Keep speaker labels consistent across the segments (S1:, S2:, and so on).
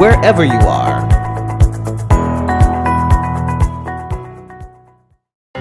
S1: wherever you are.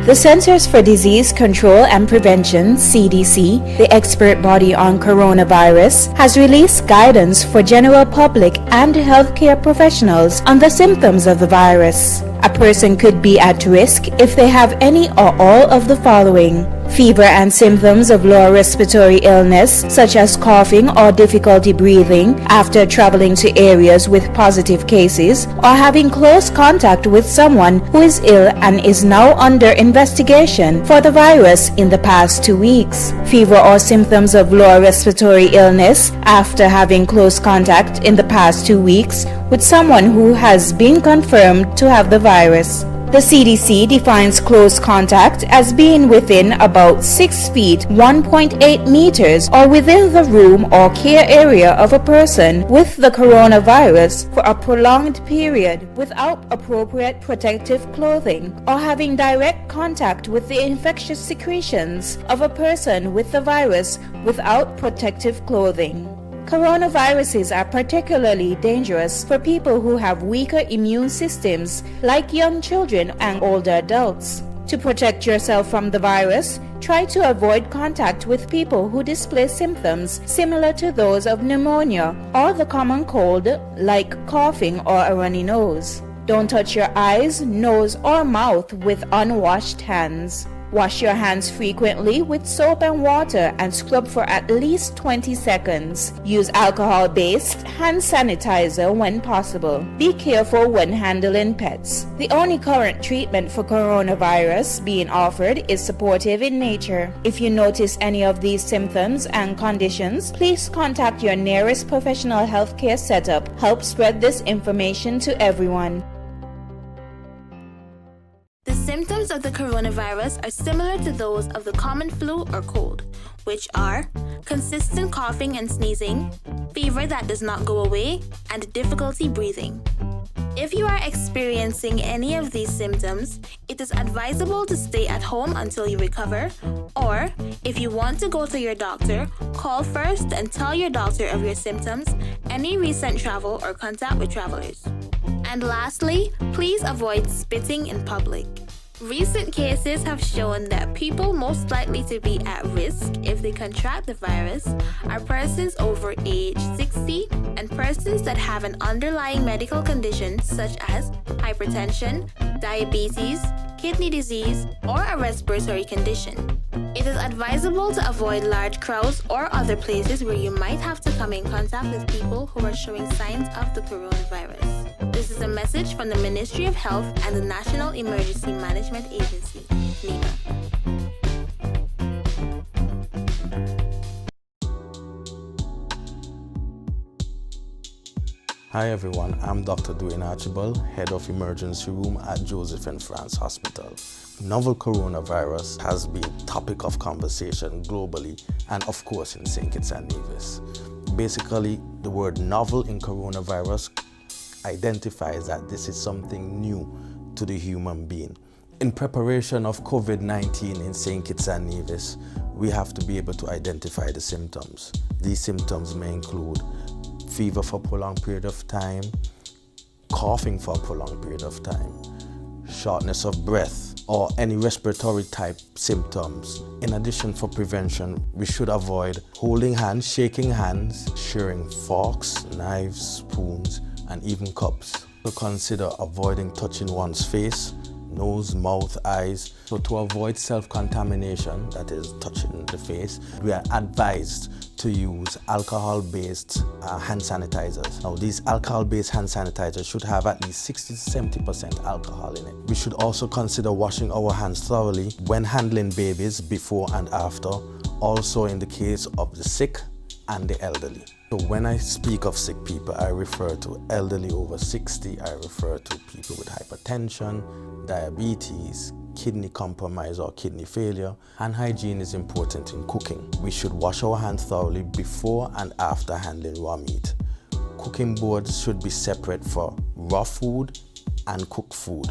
S2: The Centers for Disease Control and Prevention, CDC, the expert body on coronavirus, has released guidance for general public and healthcare professionals on the symptoms of the virus. A person could be at risk if they have any or all of the following: fever and symptoms of lower respiratory illness, such as coughing or difficulty breathing after traveling to areas with positive cases, or having close contact with someone who is ill and is now under investigation for the virus in the past 2 weeks. Fever or symptoms of lower respiratory illness after having close contact in the past 2 weeks with someone who has been confirmed to have the virus. The CDC defines close contact as being within about 6 feet 1.8 meters or within the room or care area of a person with the coronavirus for a prolonged period without appropriate protective clothing, or having direct contact with the infectious secretions of a person with the virus without protective clothing. Coronaviruses are particularly dangerous for people who have weaker immune systems, like young children and older adults. To protect yourself from the virus, try to avoid contact with people who display symptoms similar to those of pneumonia or the common cold, like coughing or a runny nose. Don't touch your eyes, nose, or mouth with unwashed hands. Wash your hands frequently with soap and water and scrub for at least 20 seconds. Use alcohol-based hand sanitizer when possible. Be careful when handling pets. The only current treatment for coronavirus being offered is supportive in nature. If you notice any of these symptoms and conditions, please contact your nearest professional healthcare setup. Help spread this information to everyone.
S3: The symptoms of the coronavirus are similar to those of the common flu or cold, which are consistent coughing and sneezing, fever that does not go away, and difficulty breathing. If you are experiencing any of these symptoms, it is advisable to stay at home until you recover, or if you want to go to your doctor, call first and tell your doctor of your symptoms, any recent travel or contact with travelers. And lastly, please avoid spitting in public. Recent cases have shown that people most likely to be at risk if they contract the virus are persons over age 60 and persons that have an underlying medical condition such as hypertension, diabetes, kidney disease, or a respiratory condition. It is advisable to avoid large crowds or other places where you might have to come in contact with people who are showing signs of the coronavirus. This is a message from the Ministry of Health and the National Emergency Management Agency, NEMA.
S4: Hi everyone, I'm Dr. Dwayne Archibald, Head of Emergency Room at Joseph and France Hospital. Novel coronavirus has been topic of conversation globally and of course in St. Kitts and Nevis. Basically, the word novel in coronavirus identifies that this is something new to the human being. In preparation of COVID-19 in St. Kitts and Nevis, we have to be able to identify the symptoms. These symptoms may include fever for a prolonged period of time, coughing for a prolonged period of time, shortness of breath, or any respiratory type symptoms. In addition, for prevention, we should avoid holding hands, shaking hands, sharing forks, knives, spoons, and even cups. So consider avoiding touching one's face, nose, mouth, eyes. So to avoid self-contamination, that is touching the face, we are advised to use alcohol-based hand sanitizers. Now these alcohol-based hand sanitizers should have at least 60 to 70% alcohol in it. We should also consider washing our hands thoroughly when handling babies before and after, also in the case of the sick and the elderly. So when I speak of sick people, I refer to elderly over 60, I refer to people with hypertension, diabetes, kidney compromise or kidney failure, and hygiene is important in cooking. We should wash our hands thoroughly before and after handling raw meat. Cooking boards should be separate for raw food and cooked food,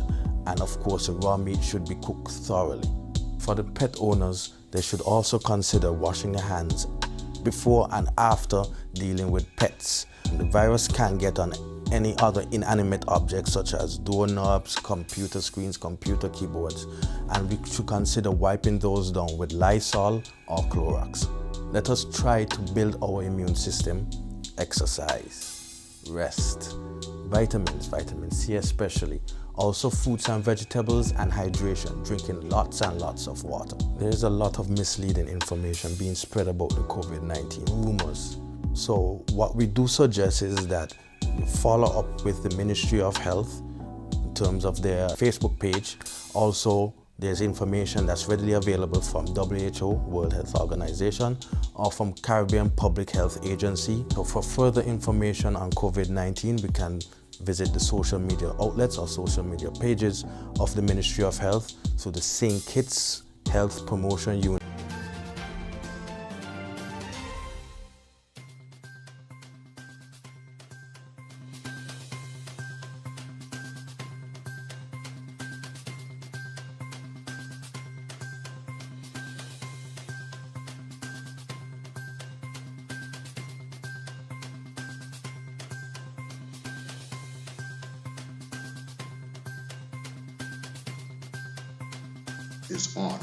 S4: and of course the raw meat should be cooked thoroughly. For the pet owners, they should also consider washing their hands before and after dealing with pets. The virus can get on any other inanimate objects such as doorknobs, computer screens, computer keyboards, and we should consider wiping those down with Lysol or Clorox. Let us try to build our immune system. Exercise, rest, vitamins, vitamin C especially, also fruits and vegetables, and hydration, drinking lots and lots of water. There's a lot of misleading information being spread about the COVID-19, rumors. So what we do suggest is that you follow up with the Ministry of Health in terms of their Facebook page. Also, there's information that's readily available from WHO, World Health Organization, or from Caribbean Public Health Agency. So for further information on COVID-19, we can visit the social media outlets or social media pages of the Ministry of Health, so the St. Kitts Health Promotion Unit.
S1: Is on.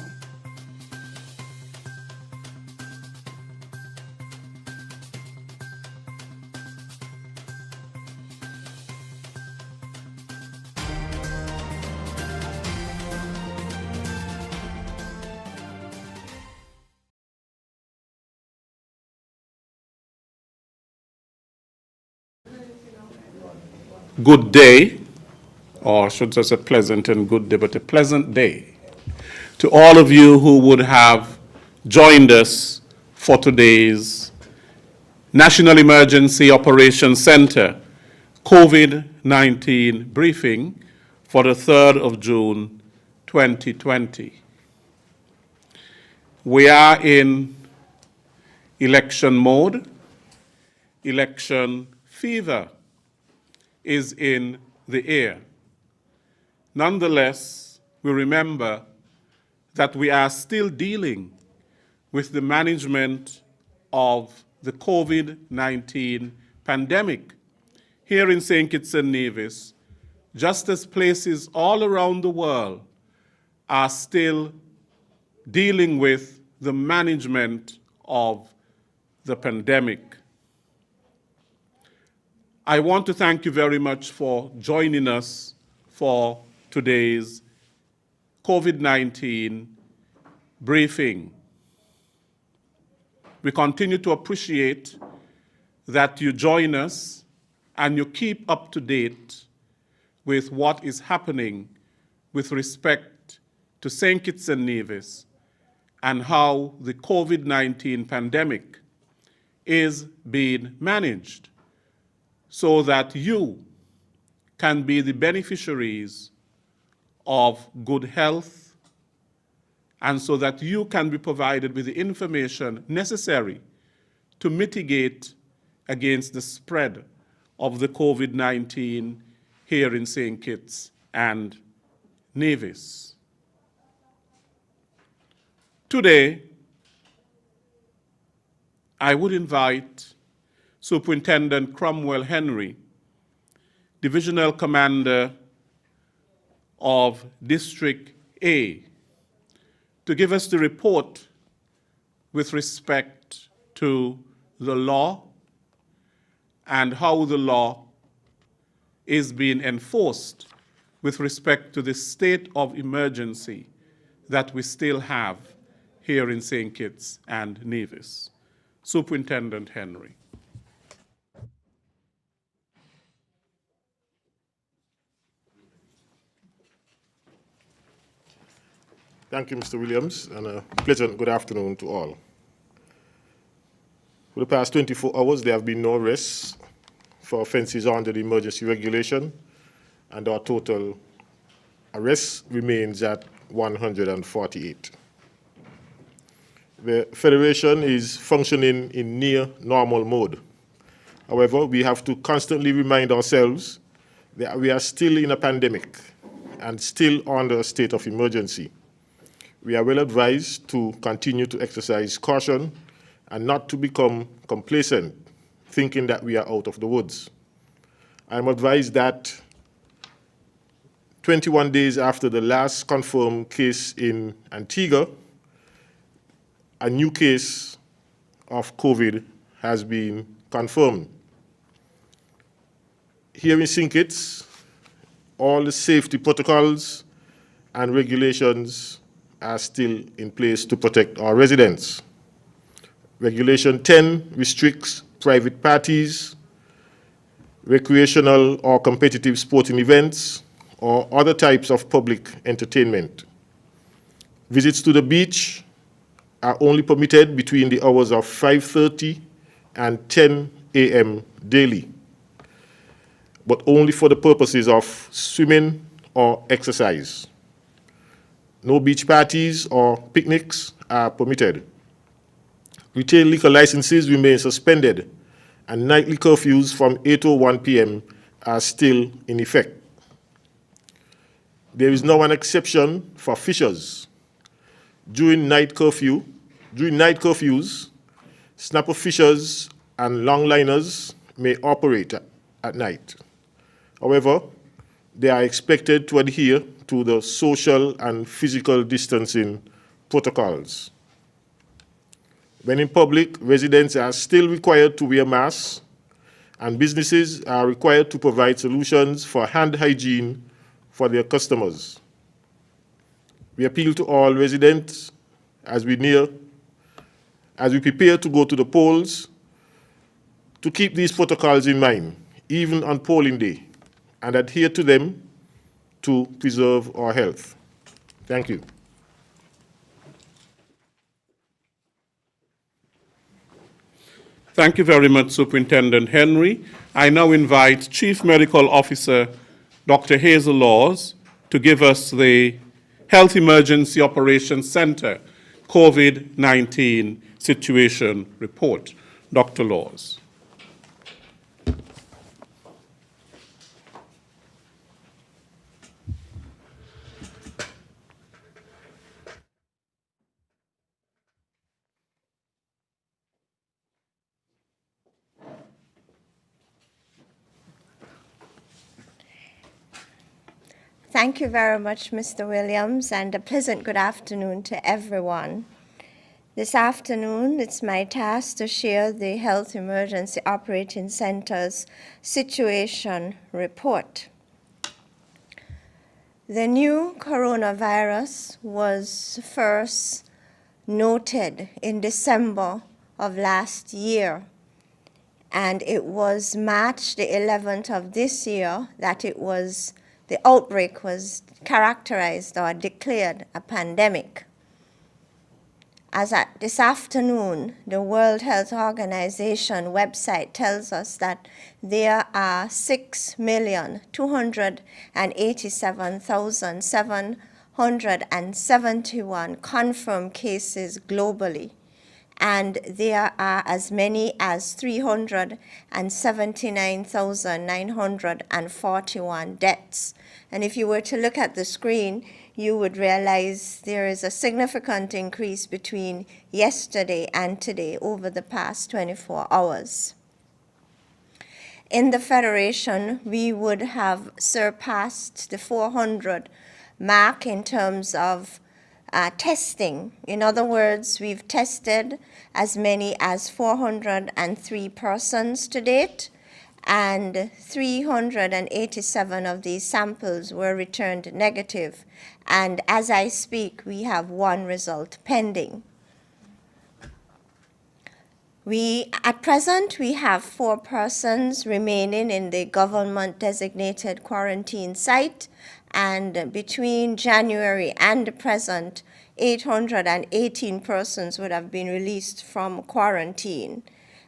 S5: Good day, or should I say pleasant and good day, but a pleasant day to all of you who would have joined us for today's National Emergency Operations Center COVID-19 briefing for the 3rd of June 2020. We are in election mode. Election fever is in the air. Nonetheless, we remember that we are still dealing with the management of the COVID-19 pandemic here in St. Kitts and Nevis, just as places all around the world are still dealing with the management of the pandemic. I want to thank you very much for joining us for today's COVID-19 briefing. We continue to appreciate that you join us and you keep up to date with what is happening with respect to St. Kitts and Nevis and how the COVID-19 pandemic is being managed so that you can be the beneficiaries of good health, and so that you can be provided with the information necessary to mitigate against the spread of the COVID-19 here in St. Kitts and Nevis. Today, I would invite Superintendent Cromwell Henry, Divisional Commander of District A, to give us the report with respect to the law and how the law is being enforced with respect to the state of emergency that we still have here in St. Kitts and Nevis. Superintendent Henry.
S1: Thank you, Mr. Williams, and a pleasant good afternoon to all. For the past 24 hours, there have been no arrests for offenses under the emergency regulation, and our total arrests remains at 148. The Federation is functioning in near normal mode. However, we have to constantly remind ourselves that we are still in a pandemic and still under a state of emergency. We are well advised to continue to exercise caution and not to become complacent, thinking that we are out of the woods. I'm advised that 21 days after the last confirmed case in Antigua, a new case of COVID has been confirmed. Here in St. Kitts, all the safety protocols and regulations are still in place to protect our residents. Regulation 10 restricts private parties, recreational or competitive sporting events, or other types of public entertainment. Visits to the beach are only permitted between the hours of 5:30 and 10 a.m. daily, but only for the purposes of swimming or exercise. No beach parties or picnics are permitted. Retail liquor licenses remain suspended, and nightly curfews from 8:01 p.m. are still in effect. There is now an exception for fishers. During night curfews, snapper fishers and longliners may operate at night. However, they are expected to adhere to the social and physical distancing protocols. When in public, residents are still required to wear masks, and businesses are required to provide solutions for hand hygiene for their customers. We appeal to all residents as we prepare to go to the polls to keep these protocols in mind, even on polling day, and adhere to them to preserve our health. Thank you.
S5: Thank you very much, Superintendent Henry. I now invite Chief Medical Officer Dr. Hazel Laws to give us the Health Emergency Operations Center COVID-19 situation report. Dr. Laws.
S6: Thank you very much, Mr. Williams, and a pleasant good afternoon to everyone. This afternoon, it's my task to share the Health Emergency Operating Center's situation report. The new coronavirus was first noted in December of last year, and it was March the 11th of this year that the outbreak was characterized or declared a pandemic. As at this afternoon, the World Health Organization website tells us that there are 6,287,771 confirmed cases globally, and there are as many as 379,941 deaths. And if you were to look at the screen, you would realize there is a significant increase between yesterday and today over the past 24 hours. In the Federation, we would have surpassed the 400 mark in terms of testing. In other words, we've tested as many as 403 persons to date, and 387 of these samples were returned negative. And as I speak, we have one result pending. At present, we have 4 persons remaining in the government-designated quarantine site, and between January and the present, 818 persons would have been released from quarantine,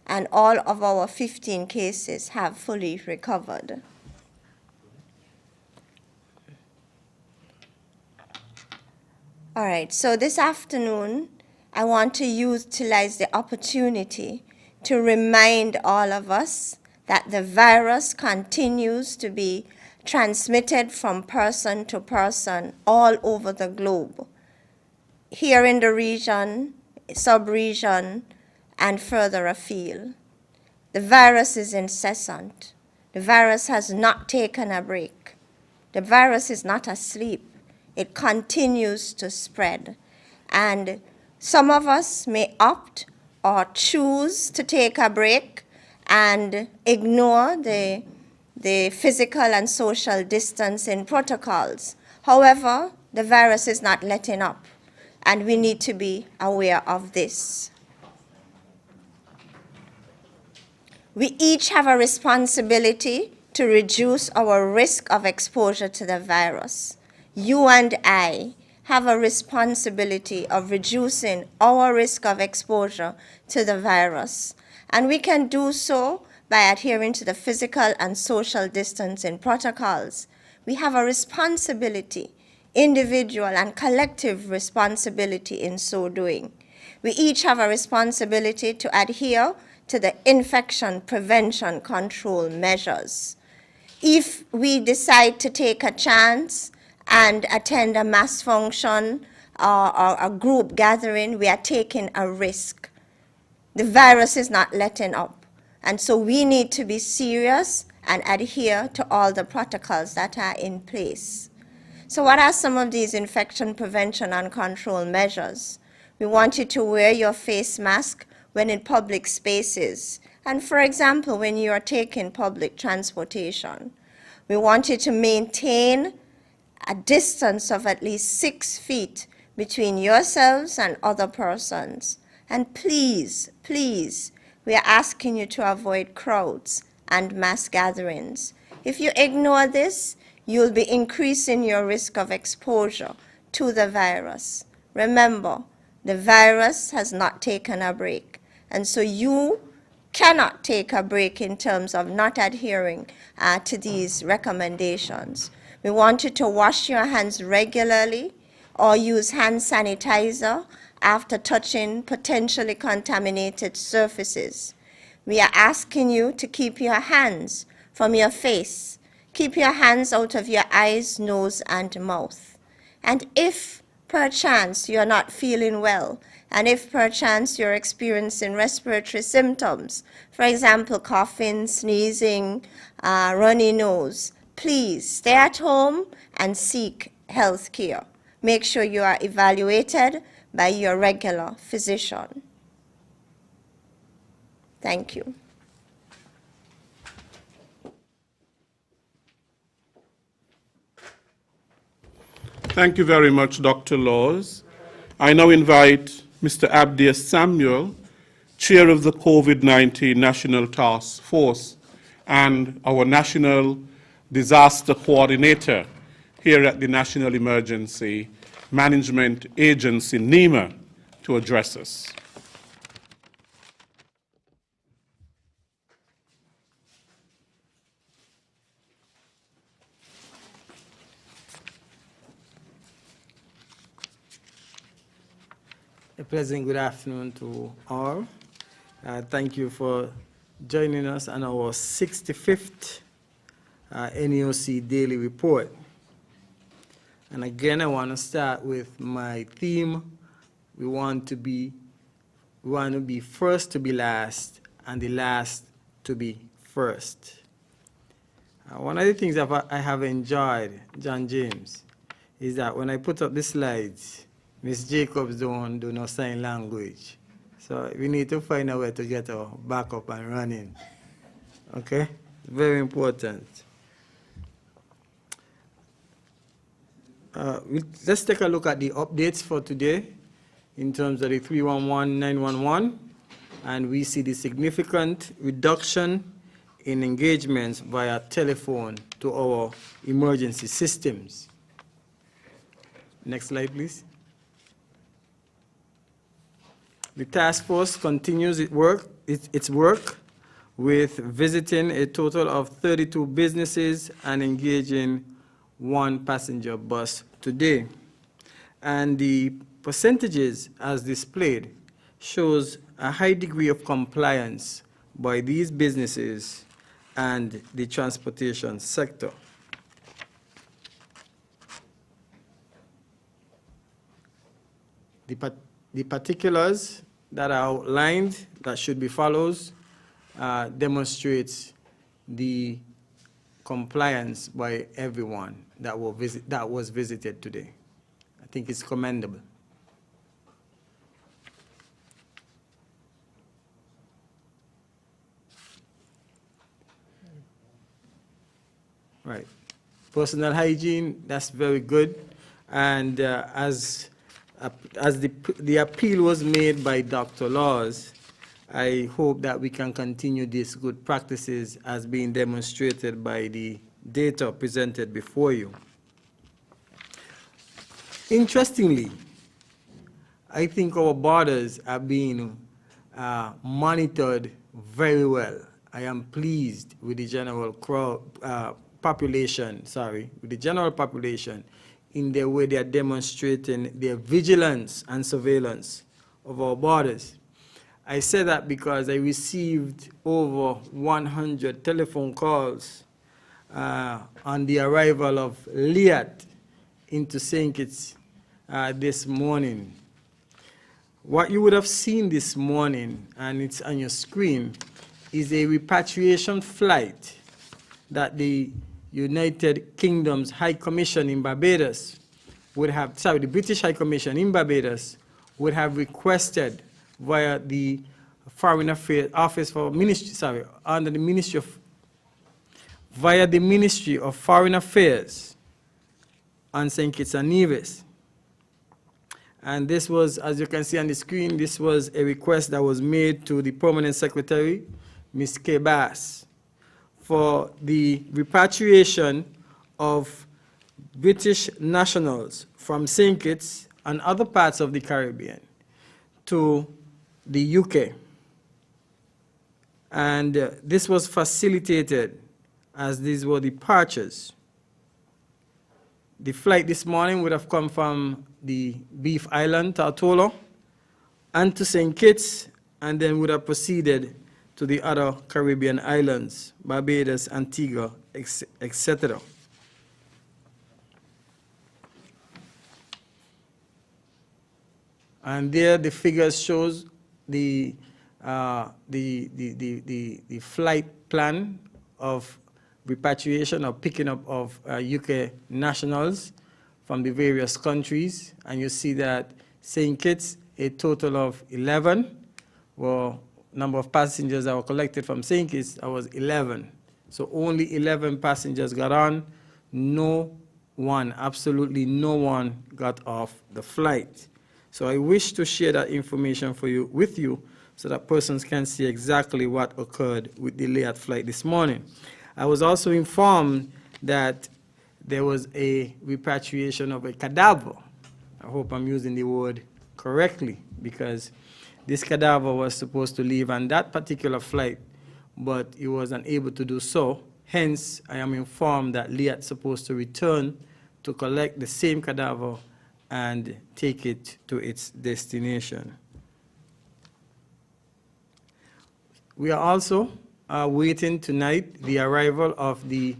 S6: and all of our 15 cases have fully recovered. All right, so this afternoon, I want to utilize the opportunity to remind all of us that the virus continues to be transmitted from person to person all over the globe, here in the region, sub-region, and further afield. The virus is incessant. The virus has not taken a break. The virus is not asleep. It continues to spread. And some of us may opt or choose to take a break and ignore the physical and social distancing protocols. However, the virus is not letting up, and we need to be aware of this. We each have a responsibility to reduce our risk of exposure to the virus. You and I have a responsibility of reducing our risk of exposure to the virus. And we can do so by adhering to the physical and social distancing protocols. We have a responsibility, individual and collective responsibility in so doing. We each have a responsibility to adhere to the infection prevention control measures. If we decide to take a chance and attend a mass function or a group gathering, we are taking a risk. The virus is not letting up. And so we need to be serious and adhere to all the protocols that are in place. So what are some of these infection prevention and control measures? We want you to wear your face mask when in public spaces, and for example, when you are taking public transportation. We want you to maintain a distance of at least 6 feet between yourselves and other persons. And please, please, we are asking you to avoid crowds and mass gatherings. If you ignore this, you'll be increasing your risk of exposure to the virus. Remember, the virus has not taken a break. And so you cannot take a break in terms of not adhering to these recommendations. We want you to wash your hands regularly or use hand sanitizer after touching potentially contaminated surfaces. We are asking you to keep your hands from your face. Keep your hands out of your eyes, nose, and mouth. And if perchance you're not feeling well, and if perchance you're experiencing respiratory symptoms, for example, coughing, sneezing, runny nose, please stay at home and seek health care. Make sure you are evaluated by your regular physician. Thank you.
S5: Thank you very much, Dr. Laws. I now invite Mr. Abdias Samuel, Chair of the COVID-19 National Task Force and our National Disaster Coordinator here at the National Emergency Management Agency, NEMA, to address us.
S7: A pleasant good afternoon to all. Thank you for joining us on our 65th NEOC Daily Report. And again, I want to start with my theme. We want to be first to be last, and the last to be first. One of the things that I have enjoyed, John James, is that when I put up the slides, Ms. Jacobs don't do no sign language. So we need to find a way to get our back up and running. Okay? Very important. Let's take a look at the updates for today in terms of the 311-911, and we see the significant reduction in engagements via telephone to our emergency systems. Next slide, please. The task force continues its work with visiting a total of 32 businesses and engaging 1 passenger bus today. And the percentages as displayed shows a high degree of compliance by these businesses and the transportation sector. The particulars that are outlined that should be followed demonstrates the compliance by everyone that was visited today. I think it's commendable. Right. Personal hygiene, that's very good. And as the appeal was made by Dr. Laws, I hope that we can continue these good practices as being demonstrated by the data presented before you. Interestingly, I think our borders are being monitored very well. I am pleased with the general population in the way they are demonstrating their vigilance and surveillance of our borders. I say that because I received over 100 telephone calls on the arrival of Liat into St. Kitts this morning. What you would have seen this morning, and it's on your screen, is a repatriation flight that the United Kingdom's High Commission in Barbados would have, the British High Commission in Barbados would have requested via the Foreign Affairs Office for Ministry, under the Ministry of, via the Ministry of Foreign Affairs on St. Kitts and Nevis. And this was, as you can see on the screen, this was a request that was made to the Permanent Secretary, Ms. K. Bass, for the repatriation of British nationals from St. Kitts and other parts of the Caribbean to the UK. And this was facilitated as these were departures. The flight this morning would have come from the Beef Island, Tortola, and to St. Kitts, and then would have proceeded to the other Caribbean islands, Barbados, Antigua, etc. And there the figures shows the flight plan of repatriation or picking up of UK nationals from the various countries. And you see that St. Kitts, a total of 11, well, number of passengers that were collected from St. Kitts, was 11. So only 11 passengers got on. No one, absolutely no one got off the flight. So I wish to share that information with you so that persons can see exactly what occurred with the Liat flight this morning. I was also informed that there was a repatriation of a cadaver. I hope I'm using the word correctly, because this cadaver was supposed to leave on that particular flight, but he was unable to do so. Hence, I am informed that Liat is supposed to return to collect the same cadaver and take it to its destination. We are also waiting tonight the arrival of the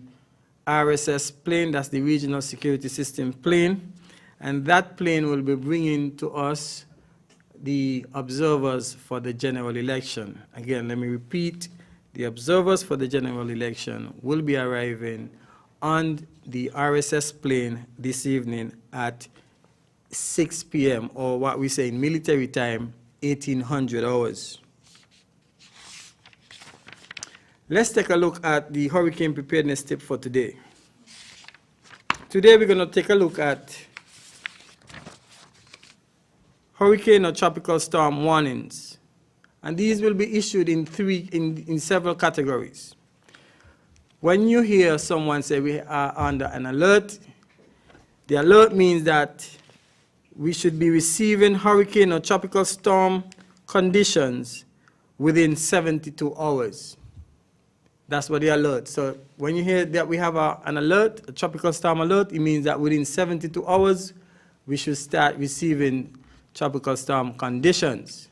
S7: RSS plane, that's the Regional Security System plane, and that plane will be bringing to us the observers for the general election. Again, let me repeat, the observers for the general election will be arriving on the RSS plane this evening at 6 p.m., or what we say in military time, 1800 hours. Let's take a look at the hurricane preparedness tip for today. Today we're going to take a look at hurricane or tropical storm warnings. And these will be issued in several categories. When you hear someone say we are under an alert, the alert means that we should be receiving hurricane or tropical storm conditions within 72 hours. That's what the alert. So when you hear that we have an alert, a tropical storm alert, it means that within 72 hours, we should start receiving tropical storm conditions.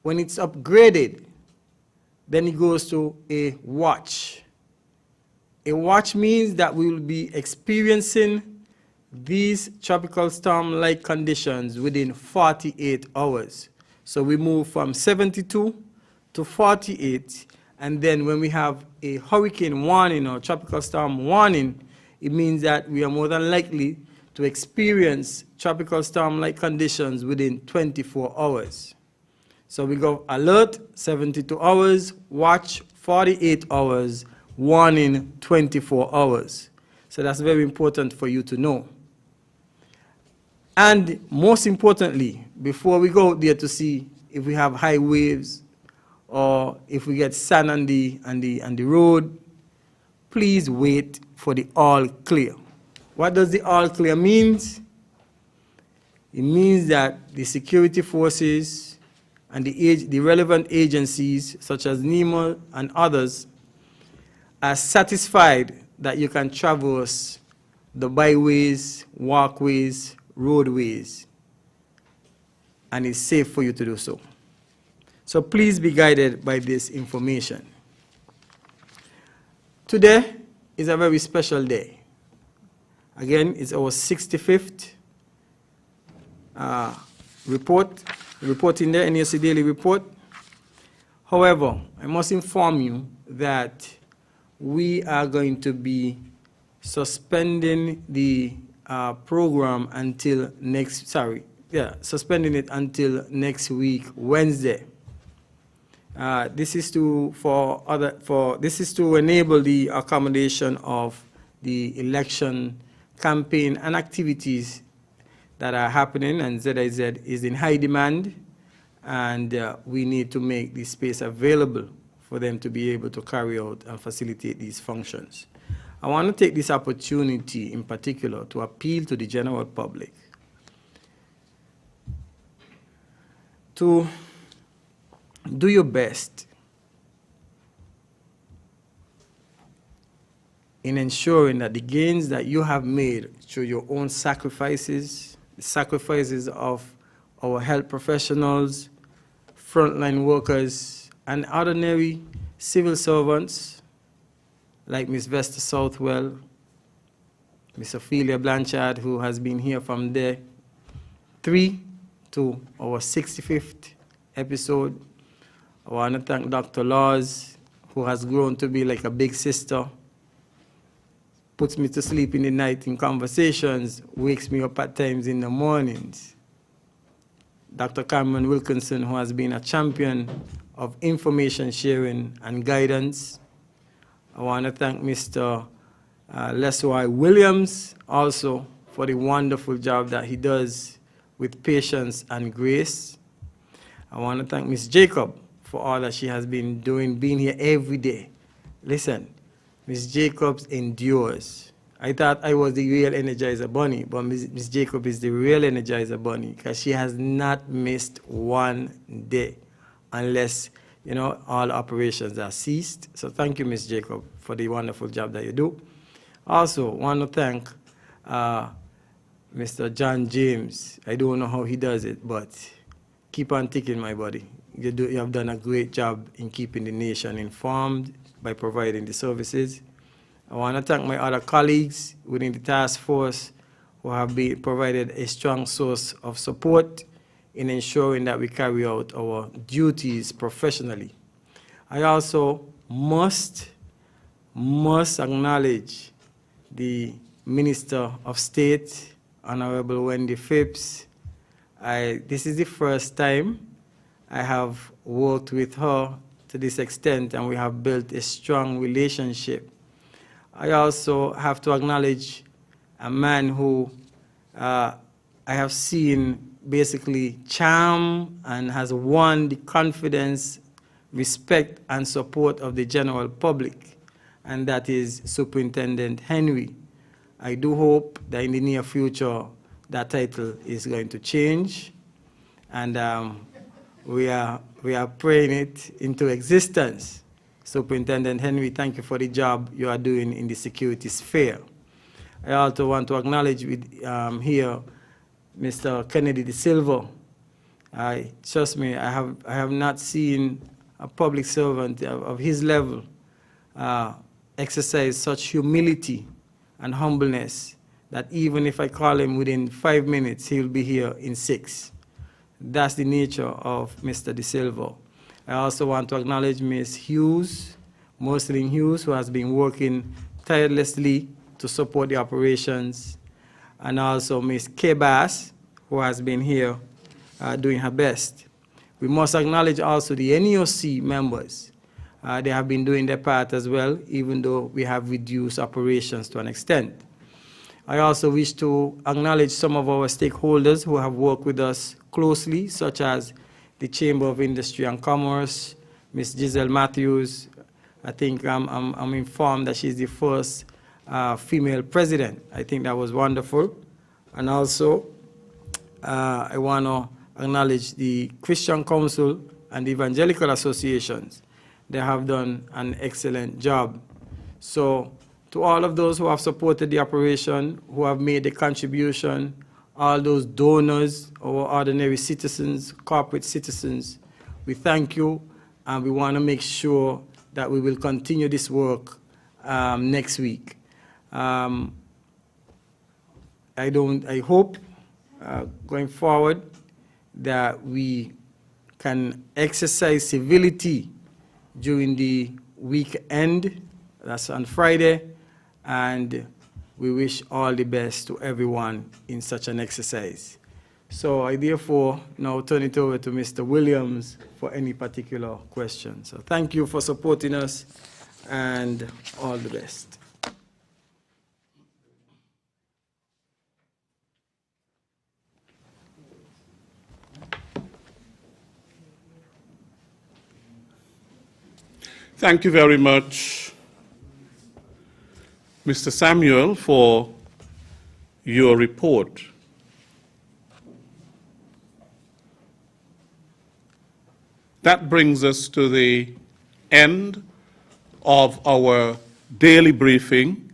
S7: When it's upgraded, then it goes to a watch. A watch means that we will be experiencing these tropical storm-like conditions within 48 hours. So we move from 72 to 48, And then when we have a hurricane warning or tropical storm warning, it means that we are more than likely to experience tropical storm-like conditions within 24 hours. So we go alert, 72 hours, watch, 48 hours, warning, 24 hours. So that's very important for you to know. And most importantly, before we go out there to see if we have high waves or if we get sand on the road, please wait for the all clear. What does the all clear means? It means that the security forces and the relevant agencies, such as NEMA and others, are satisfied that you can traverse the byways, walkways, roadways, and it's safe for you to do so. So please be guided by this information. Today is a very special day. Again, it's our 65th reporting the NEOC Daily Report. However, I must inform you that we are going to be suspending the program until suspending it until next week, Wednesday. This is to enable the accommodation of the election campaign and activities that are happening, and ZIZ is in high demand, and we need to make the space available for them to be able to carry out and facilitate these functions. I want to take this opportunity in particular to appeal to the general public to do your best in ensuring that the gains that you have made through your own sacrifices, the sacrifices of our health professionals, frontline workers, and ordinary civil servants like Ms. Vesta Southwell, Ms. Ophelia Blanchard, who has been here from day 3 to our 65th episode. I want to thank Dr. Laws, who has grown to be like a big sister, puts me to sleep in the night in conversations, wakes me up at times in the mornings. Dr. Cameron Wilkinson, who has been a champion of information sharing and guidance. I want to thank Mr. Leslie Williams also for the wonderful job that he does with patience and grace. I want to thank Ms. Jacob for all that she has been doing, being here every day. Listen, Ms. Jacobs endures. I thought I was the real Energizer Bunny, but Ms. Jacob is the real Energizer Bunny because she has not missed one day unless, you know, all operations are ceased. So thank you, Ms. Jacob, for the wonderful job that you do. Also, want to thank Mr. John James. I don't know how he does it, but keep on ticking, my buddy. You have done a great job in keeping the nation informed by providing the services. I want to thank my other colleagues within the task force who have provided a strong source of support in ensuring that we carry out our duties professionally. I also must acknowledge the Minister of State, Honorable Wendy Phipps. This is the first time I have worked with her to this extent, and we have built a strong relationship. I also have to acknowledge a man who I have seen basically charm and has won the confidence, respect, and support of the general public, and that is Superintendent Henry. I do hope that in the near future that title is going to change, and we are praying it into existence. Superintendent Henry, thank you for the job you are doing in the security sphere. I also want to acknowledge here Mr. Kennedy De Silva. Trust me, I have not seen a public servant of his level exercise such humility and humbleness that even if I call him within 5 minutes, he'll be here in 6. That's the nature of Mr. De Silva. I also want to acknowledge Ms. Hughes, Marceline Hughes, who has been working tirelessly to support the operations, and also Ms. K. Bass, who has been here doing her best. We must acknowledge also the NEOC members. They have been doing their part as well, even though we have reduced operations to an extent. I also wish to acknowledge some of our stakeholders who have worked with us closely, such as the Chamber of Industry and Commerce, Ms. Giselle Matthews. I think I'm informed that she's the first female president. I think that was wonderful. And also, I want to acknowledge the Christian Council and the Evangelical Associations. They have done an excellent job. So, to all of those who have supported the operation, who have made the contribution, all those donors, or ordinary citizens, corporate citizens, we thank you, and we want to make sure that we will continue this work next week. I hope going forward that we can exercise civility during the weekend, that's on Friday, and we wish all the best to everyone in such an exercise. So I therefore now turn it over to Mr. Williams for any particular questions. So thank you for supporting us, and all the best.
S5: Thank you very much, Mr. Samuel, for your report. That brings us to the end of our daily briefing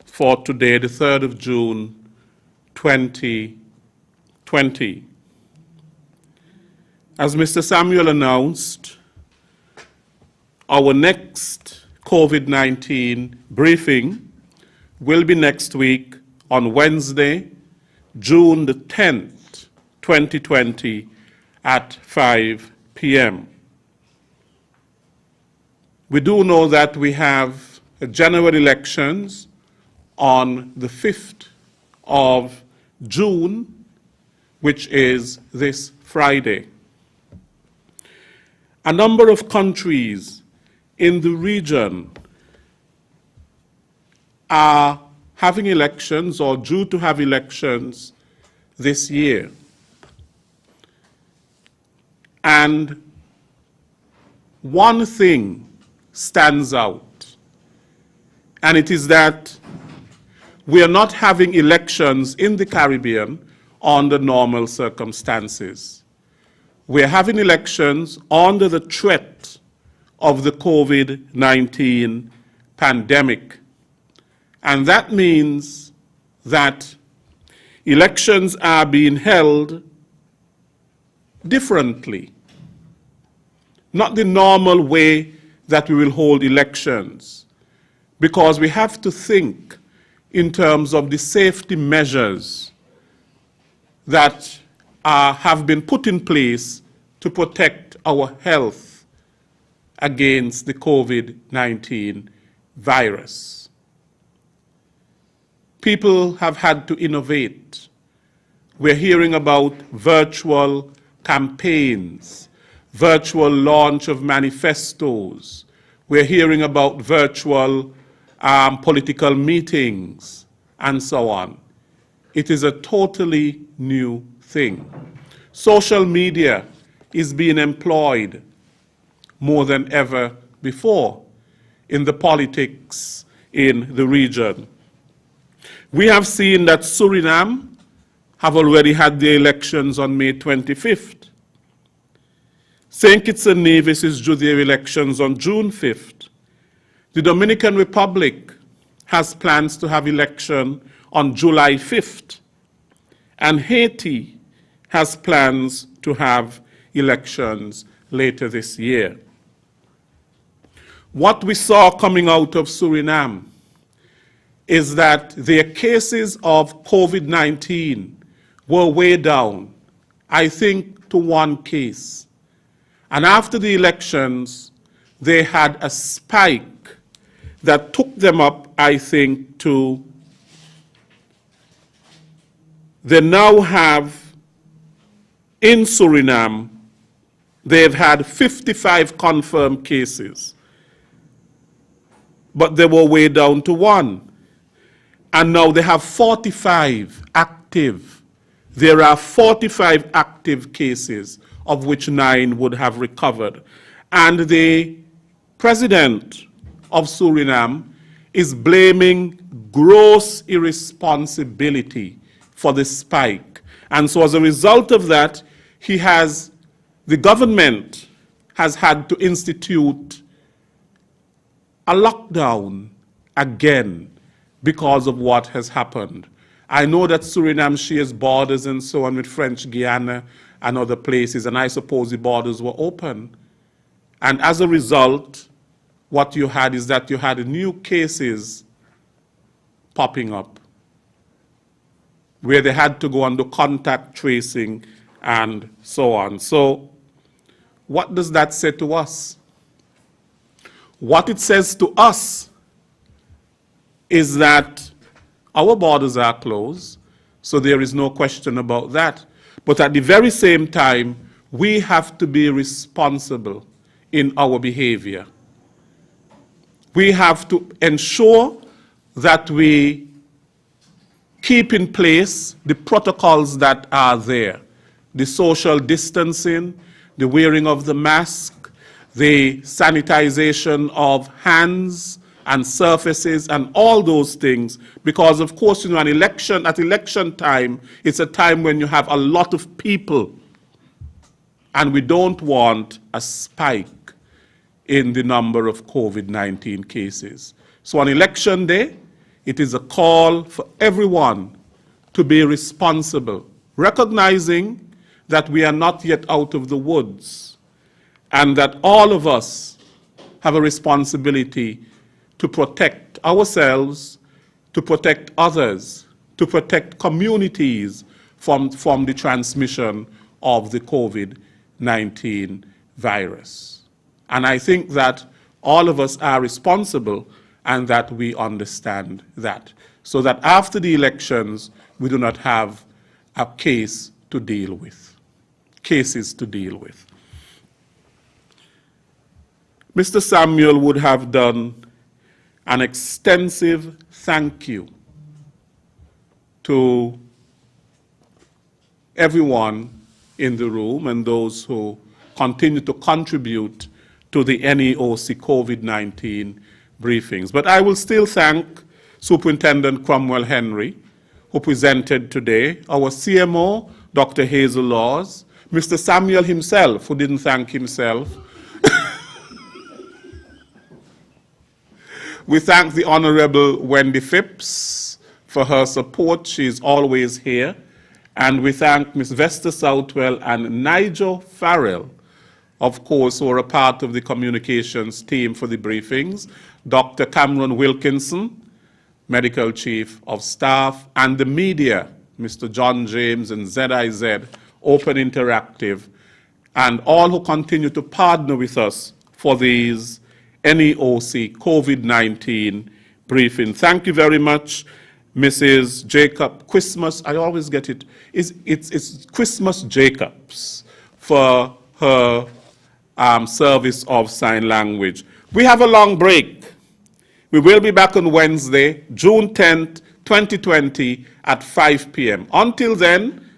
S5: for today, the 3rd of June, 2020. As Mr. Samuel announced, our next COVID-19 briefing will be next week on Wednesday, June the 10th, 2020 at 5 p.m. We do know that we have general elections on the 5th of June, which is this Friday. A number of countries in the region are having elections or due to have elections this year. And one thing stands out, and it is that we are not having elections in the Caribbean under normal circumstances. We are having elections under the threat of the COVID-19 pandemic. And that means that elections are being held differently. Not the normal way that we will hold elections, because we have to think in terms of the safety measures that have been put in place to protect our health against the COVID-19 virus. People have had to innovate. We're hearing about virtual campaigns, virtual launch of manifestos. We're hearing about virtual political meetings, and so on. It is a totally new thing. Social media is being employed more than ever before in the politics in the region. We have seen that Suriname have already had their elections on May 25th. St. Kitts and Nevis is due their elections on June 5th. The Dominican Republic has plans to have election on July 5th. And Haiti has plans to have elections later this year. What we saw coming out of Suriname is that their cases of COVID-19 were way down, I think, to one case. And after the elections, they had a spike that took them up, I think, to, they now have, in Suriname, they've had 55 confirmed cases, but they were way down to 1. And now they have 45 active. There are 45 active cases, of which 9 would have recovered. And the president of Suriname is blaming gross irresponsibility for the spike. And so as a result of that, the government has had to institute a lockdown again because of what has happened. I know that Suriname shares borders and so on with French Guiana and other places, and I suppose the borders were open. And as a result, what you had is that you had new cases popping up where they had to go under contact tracing and so on. So what does that say to us? What it says to us is that our borders are closed, so there is no question about that. But at the very same time, we have to be responsible in our behavior. We have to ensure that we keep in place the protocols that are there. The social distancing, the wearing of the mask, the sanitization of hands and surfaces and all those things. Because of course, at election time, it's a time when you have a lot of people, and we don't want a spike in the number of COVID-19 cases. So on election day, it is a call for everyone to be responsible, recognizing that we are not yet out of the woods, and that all of us have a responsibility to protect ourselves, to protect others, to protect communities from the transmission of the COVID-19 virus. And I think that all of us are responsible and that we understand that, so that after the elections, we do not have a case to deal with, cases to deal with. Mr. Samuel would have done an extensive thank you to everyone in the room and those who continue to contribute to the NEOC COVID-19 briefings. But I will still thank Superintendent Cromwell Henry, who presented today, our CMO, Dr. Hazel Laws, Mr. Samuel himself, who didn't thank himself. We thank the Honorable Wendy Phipps for her support. She's always here. And we thank Ms. Vesta Southwell and Nigel Farrell, of course, who are a part of the communications team for the briefings, Dr. Cameron Wilkinson, Medical Chief of Staff, and the media, Mr. John James and ZIZ, Open Interactive, and all who continue to partner with us for these NEOC COVID-19 briefing. Thank you very much, Mrs. Jacob Christmas. I always get it. It's Christmas Jacobs for her service of sign language. We have a long break. We will be back on Wednesday, June 10th, 2020 at 5 p.m. Until then,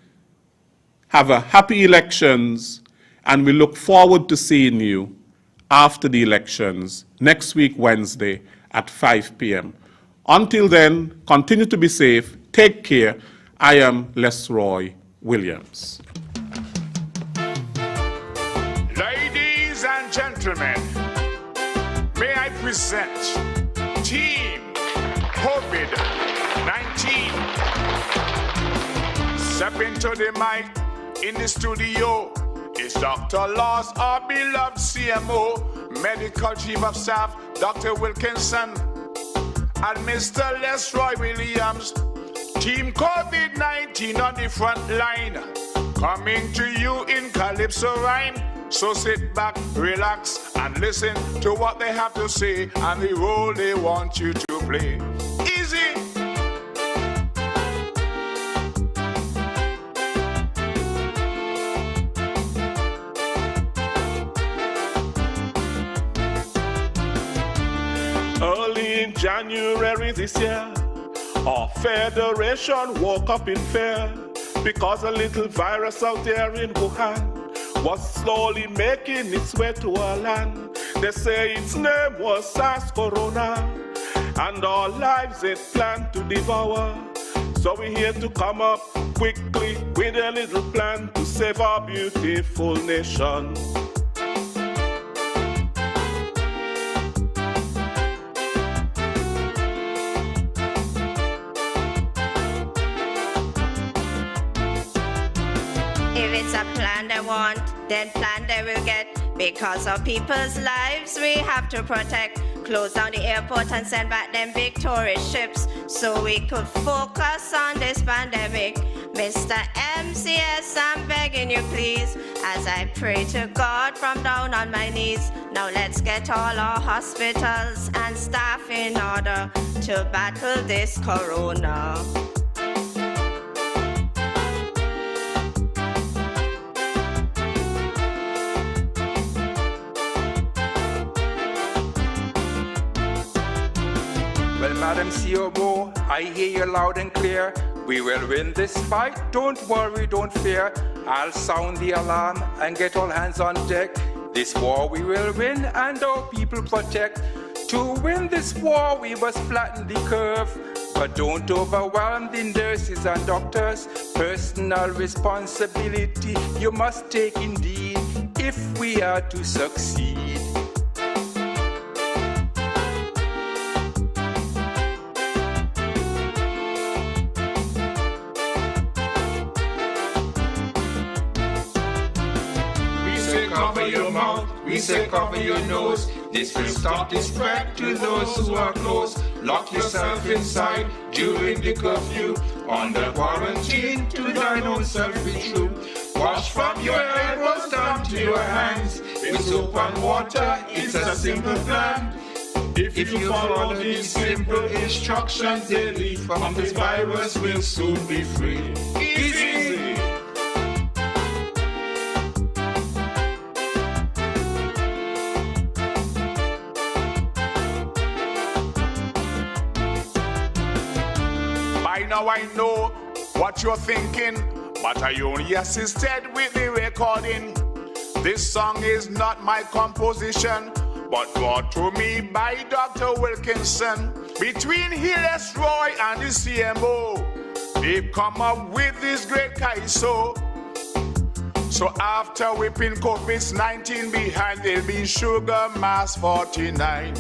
S5: have a happy elections, and we look forward to seeing you after the elections next week, Wednesday at 5 p.m. Until then, continue to be safe. Take care. I am Lesroy Williams.
S8: Ladies and gentlemen, may I present Team COVID-19. Step into the mic in the studio. It's Dr. Laws, our beloved CMO, Medical Chief of Staff, Dr. Wilkinson, and Mr. Lesroy Williams, Team COVID-19 on the front line, coming to you in Calypso rhyme. So sit back, relax, and listen to what they have to say and the role they want you to play. Easy.
S9: Early in January this year, our federation woke up in fear because a little virus out there in Wuhan was slowly making its way to our land. They say its name was SARS Corona, and our lives it planned to devour. So we're here to come up quickly with a little plan to save our beautiful nation.
S6: If it's a plan they want, then plan they will get. Because of people's lives we have to protect. Close down the airport and send back them big tourist ships so we could focus on this pandemic. Mr. MCS, I'm begging you please, as I pray to God from down on my knees. Now let's get all our hospitals and staff in order to battle this corona.
S10: Well, Madam COO, I hear you loud and clear. We will win this fight, don't worry, don't fear. I'll sound the alarm and get all hands on deck. This war we will win and our people protect. To win this war we must flatten the curve. But don't overwhelm the nurses and doctors. Personal responsibility you must take indeed if we are to succeed.
S8: Cover your mouth, we say cover your nose. This will stop the spread to those who are close. Lock yourself inside during the curfew. Under quarantine, to thine own self be true. Wash from your elbows down to your hands. With soap and water, it's a simple plan. If you follow these simple instructions daily, from this virus we'll soon be free. Easy. Now I know what you're thinking, but I only assisted with the recording. This song is not my composition, but brought to me by Dr. Wilkinson. Between Hillis Roy and the CMO, they've come up with this great KISO. So after whipping COVID-19 behind, there'll be Sugar Mass 49.